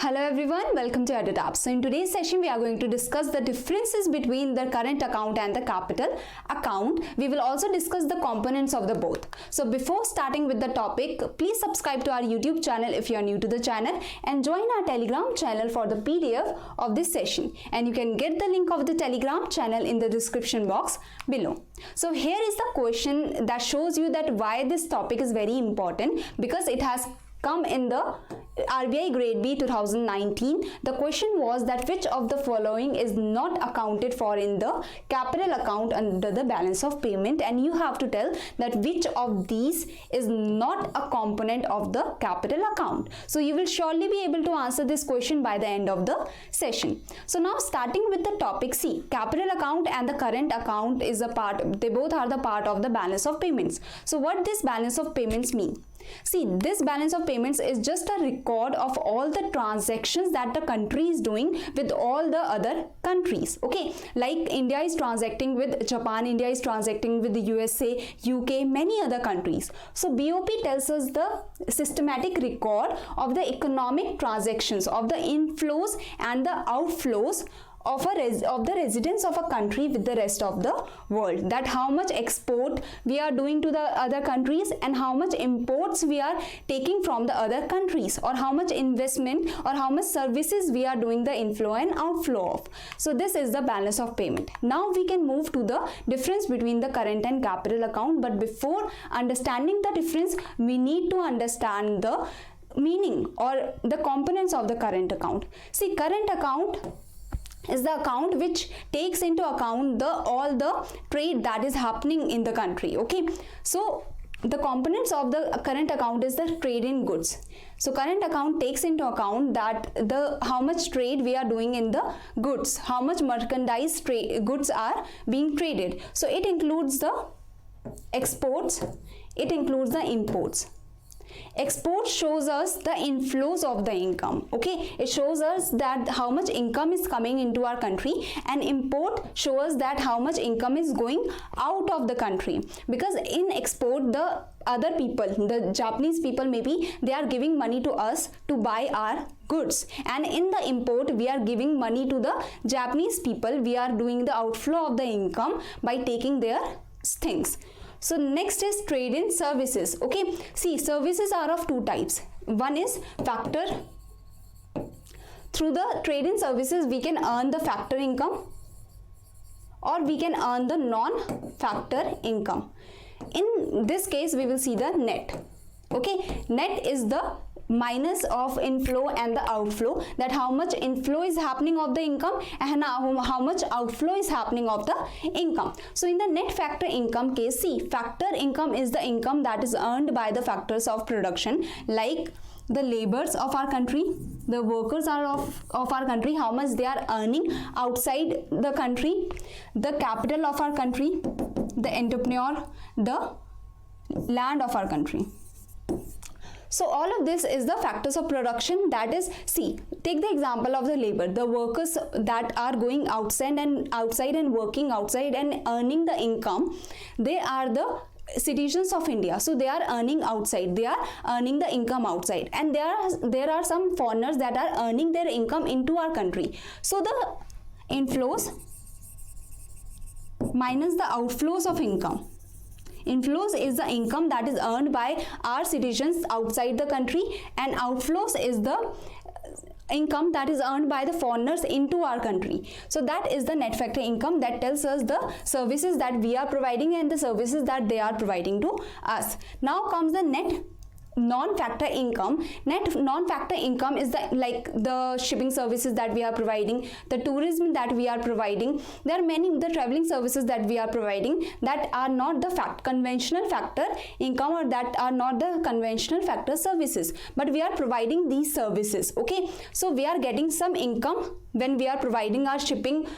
Hello everyone, welcome to EduTap. So in today's session, we are going to discuss the differences between the current account and the capital account. We will also discuss the components of the both. So before starting with the topic, please subscribe to our YouTube channel if you are new to the channel and join our Telegram channel for the PDF of this session. And you can get the link of the Telegram channel in the description box below. So here is the question that shows you that why this topic is very important, because it has come in the RBI Grade B 2019. The question was that which of the following is not accounted for in the capital account under the balance of payment, and you have to tell that which of these is not a component of the capital account. So you will surely be able to answer this question by the end of the session. So now starting with the topic, see, capital account and the current account is a part, they both are the part of the balance of payments. So what this balance of payments mean? See, this balance of payments is just a record of all the transactions that the country is doing with all the other countries. Okay, like India is transacting with Japan, India is transacting with the USA, UK, many other countries. So BOP tells us the systematic record of the economic transactions, of the inflows and the outflows of the residents of a country with the rest of the world, that how much export we are doing to the other countries and how much imports we are taking from the other countries, or how much investment or how much services we are doing the inflow and outflow of. So this is the balance of payment. Now we can move to the difference between the current and capital account, but before understanding the difference, we need to understand the meaning or the components of the current account. See, current account is the account which takes into account all the trade that is happening in the country. Okay, so the components of the current account is the trade in goods. So current account takes into account that how much trade we are doing in the goods, how much merchandise goods are being traded. So it includes the exports, it includes the imports. Export shows us the inflows of the income. Okay, it shows us that how much income is coming into our country, and import shows that how much income is going out of the country, because in export the other people, the Japanese people, maybe they are giving money to us to buy our goods, and in the import we are giving money to the Japanese people, we are doing the outflow of the income by taking their things. So next is trade in services. Okay, see, services are of two types. One is factor. Through the trade in services we can earn the factor income, or we can earn the non-factor income. In this case we will see the net. Okay, net is the minus of inflow and the outflow, that how much inflow is happening of the income and how much outflow is happening of the income. So in the net factor income case, see, factor income is the income that is earned by the factors of production, like the laborers of our country, the workers are of our country, how much they are earning outside the country, the capital of our country, the entrepreneur, the land of our country. So all of this is the factors of production, that is, see, take the example of the labor, the workers that are going outside and working outside and earning the income, they are the citizens of India, so they are earning outside, they are earning the income outside, and there are some foreigners that are earning their income into our country. So the inflows minus the outflows of income. Inflows is the income that is earned by our citizens outside the country, and outflows is the income that is earned by the foreigners into our country. So that is the net factor income, that tells us the services that we are providing and the services that they are providing to us. Now comes the net non-factor income. Net non-factor income is the shipping services that we are providing, the tourism that we are providing. There are many the traveling services that we are providing that are not the conventional factor income, or that are not the conventional factor services, but we are providing these services. Okay, so we are getting some income when we are providing our shipping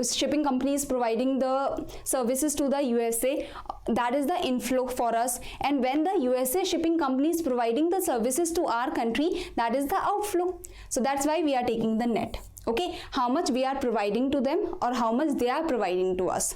shipping companies providing the services to the USA, that is the inflow for us, and when the USA shipping company is providing the services to our country, that is the outflow. So that's why we are taking the net. Okay, how much we are providing to them or how much they are providing to us.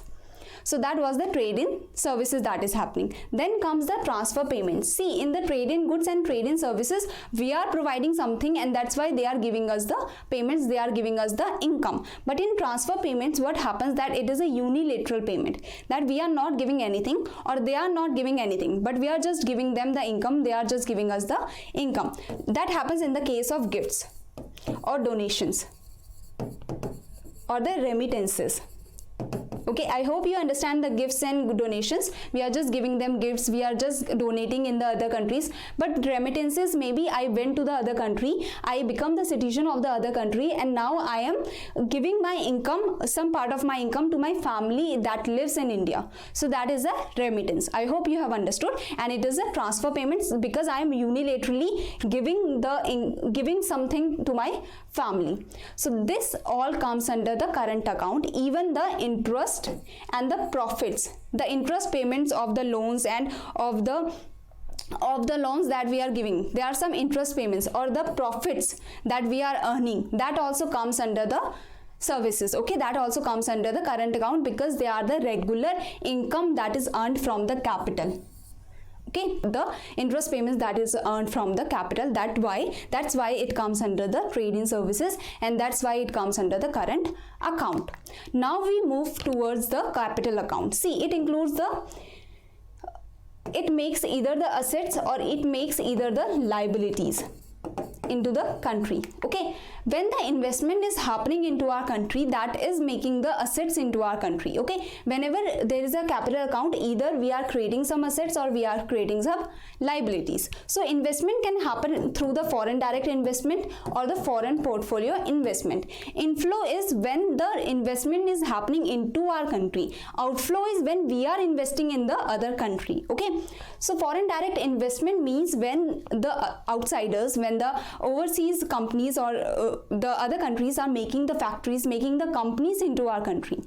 So that was the trade in services that is happening. Then comes the transfer payments. See, in the trade in goods and trade in services, we are providing something, and that's why they are giving us the payments, they are giving us the income. But in transfer payments, what happens that it is a unilateral payment, that we are not giving anything or they are not giving anything, but we are just giving them the income, they are just giving us the income. That happens in the case of gifts or donations or the remittances. Okay, I hope you understand the gifts and donations. We are just giving them gifts, we are just donating in the other countries. But remittances, maybe I went to the other country, I become the citizen of the other country, and now I am giving my income, some part of my income to my family that lives in India. So that is a remittance. I hope you have understood. And it is a transfer payments because I am unilaterally giving something to my family. So this all comes under the current account, even the interest and the profits, the interest payments of the loans and of the loans that we are giving. There are some interest payments or the profits that we are earning, that also comes under the services. Okay, that also comes under the current account because they are the regular income that is earned from the capital. Okay, the interest payments that is earned from the capital, that's why it comes under the trade in services, and that's why it comes under the current account. Now we move towards the capital account. See, it makes either the assets or it makes either the liabilities into the country. Okay, when the investment is happening into our country, that is making the assets into our country. Okay, whenever there is a capital account, either we are creating some assets or we are creating some liabilities. So investment can happen through the foreign direct investment or the foreign portfolio investment. Inflow is when the investment is happening into our country. Outflow is when we are investing in the other country. Okay, so foreign direct investment means when the outsiders, when the overseas companies or the other countries are making the factories, making the companies into our country.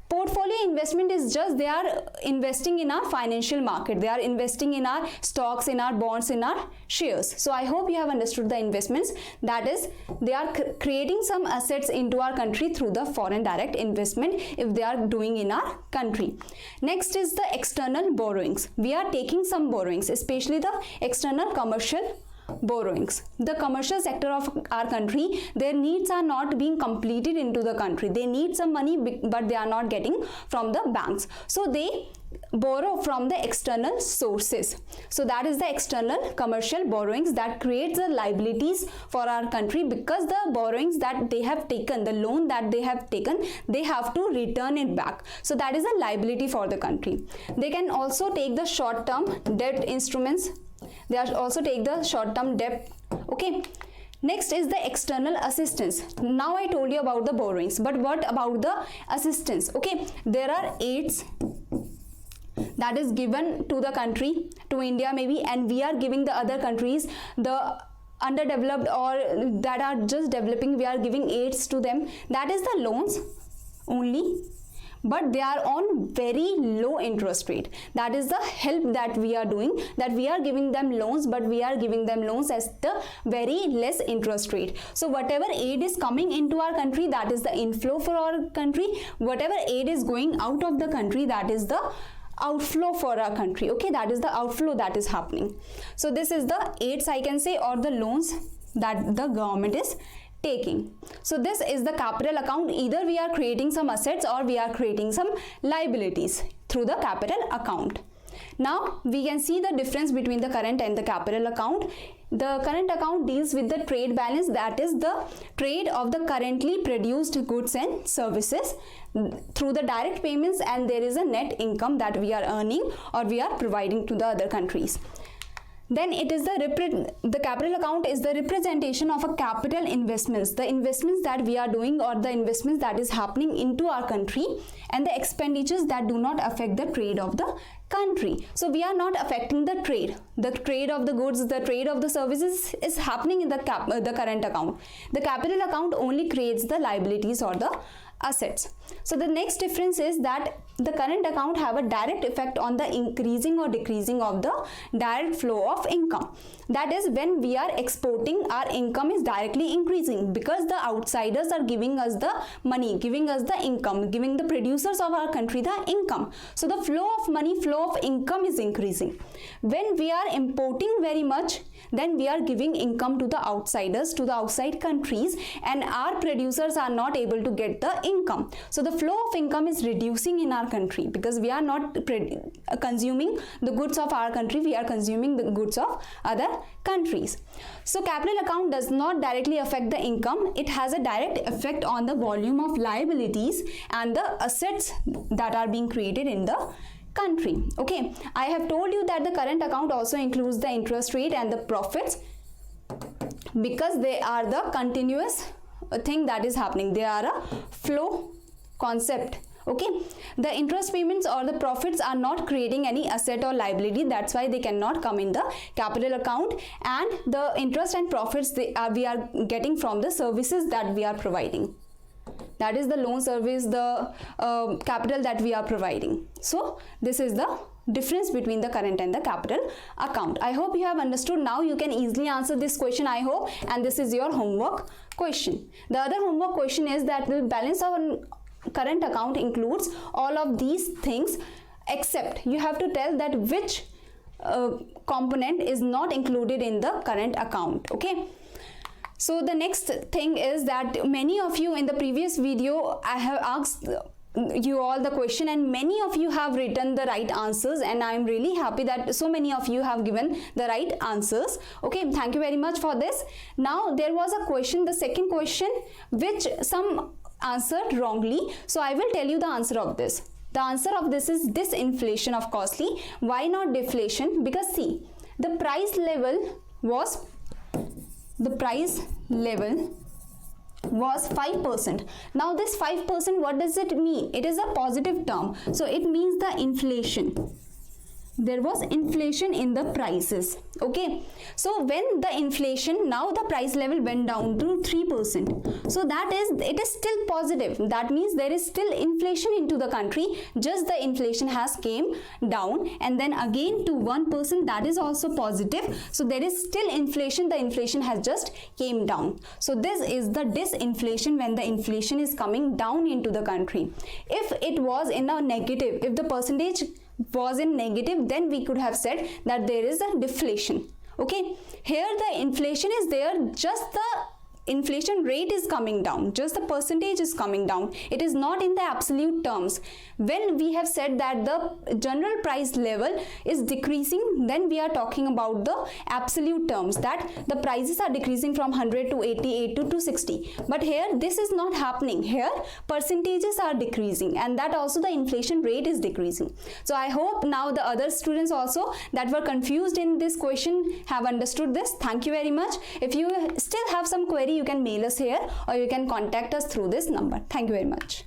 Portfolio investment is just they are investing in our financial market, they are investing in our stocks, in our bonds, in our shares. So I hope you have understood the investments, that is they are creating some assets into our country through the foreign direct investment if they are doing in our country. Next is the external borrowings. We are taking some borrowings, especially the external commercial borrowings. The commercial sector of our country, their needs are not being completed into the country. They need some money, but they are not getting from the banks. So they borrow from the external sources. So that is the external commercial borrowings that creates the liabilities for our country, because the borrowings that they have taken, the loan that they have taken, they have to return it back. So that is a liability for the country. They can also take the short-term debt instruments. They also take the short-term debt. Okay. Next is the external assistance. Now I told you about the borrowings, but what about the assistance? Okay, there are aids that is given to the country, to India maybe, and we are giving the other countries, the underdeveloped or that are just developing, we are giving aids to them. That is the loans only, but they are on very low interest rate. That is the help that we are doing, that we are giving them loans, but we are giving them loans as the very less interest rate. So whatever aid is coming into our country, that is the inflow for our country. Whatever aid is going out of the country, that is the outflow for our country. Okay, that is the outflow that is happening. So this is the aids, I can say, or the loans that the government is taking. So this is the capital account. Either we are creating some assets or we are creating some liabilities through the capital account. Now we can see the difference between the current and the capital account. The current account deals with the trade balance, that is the trade of the currently produced goods and services through the direct payments, and there is a net income that we are earning or we are providing to the other countries. Then it is the capital account is the representation of a capital investments, the investments that we are doing or the investments that is happening into our country, and the expenditures that do not affect the trade of the country. So we are not affecting the trade of the goods, the trade of the services is happening in the current account. The capital account only creates the liabilities or the assets. So the next difference is that the current account have a direct effect on the increasing or decreasing of the direct flow of income. That is, when we are exporting, our income is directly increasing because the outsiders are giving us the money, giving us the income, giving the producers of our country the income. So the flow of money, flow of income is increasing. When we are importing very much, then we are giving income to the outsiders, to the outside countries, and our producers are not able to get the income. So the flow of income is reducing in our country because we are not consuming the goods of our country, we are consuming the goods of other countries. So capital account does not directly affect the income, it has a direct effect on the volume of liabilities and the assets that are being created in the country. Okay, I have told you that the current account also includes the interest rate and the profits because they are the continuous thing that is happening. They are a flow concept. Okay, the interest payments or the profits are not creating any asset or liability, that's why they cannot come in the capital account, and the interest and profits we are getting from the services that we are providing. That is the loan service, the capital that we are providing. So this is the difference between the current and the capital account. I hope you have understood. Now you can easily answer this question, I hope, and this is your homework question. The other homework question is that the balance of current account includes all of these things, except you have to tell that which component is not included in the current account. Okay. So the next thing is that many of you in the previous video, I have asked you all the question and many of you have written the right answers, and I am really happy that so many of you have given the right answers. Okay, thank you very much for this. Now there was a question, the second question, which some answered wrongly. So I will tell you the answer of this. The answer of this is disinflation of costly. Why not deflation? Because see, the price level was 5%. Now this 5%, what does it mean? It is a positive term. So it means the inflation. There was inflation in the prices. Okay, so when the inflation, now the price level went down to 3%. So that is, it is still positive. That means there is still inflation into the country, just the inflation has came down, and then again to 1%, that is also positive. So there is still inflation, the inflation has just came down. So this is the disinflation, when the inflation is coming down into the country. If it was in a negative, if the percentage was in negative, then we could have said that there is a deflation. Okay, here the inflation is there, just the inflation rate is coming down, just the percentage is coming down, it is not in the absolute terms. When we have said that the general price level is decreasing, then we are talking about the absolute terms, that the prices are decreasing from 100 to 80, 80 to 260. But here this is not happening. Here percentages are decreasing, and that also the inflation rate is decreasing. So I hope now the other students also that were confused in this question have understood this. Thank you very much. If you still have some query, you can mail us here or you can contact us through this number. Thank you very much.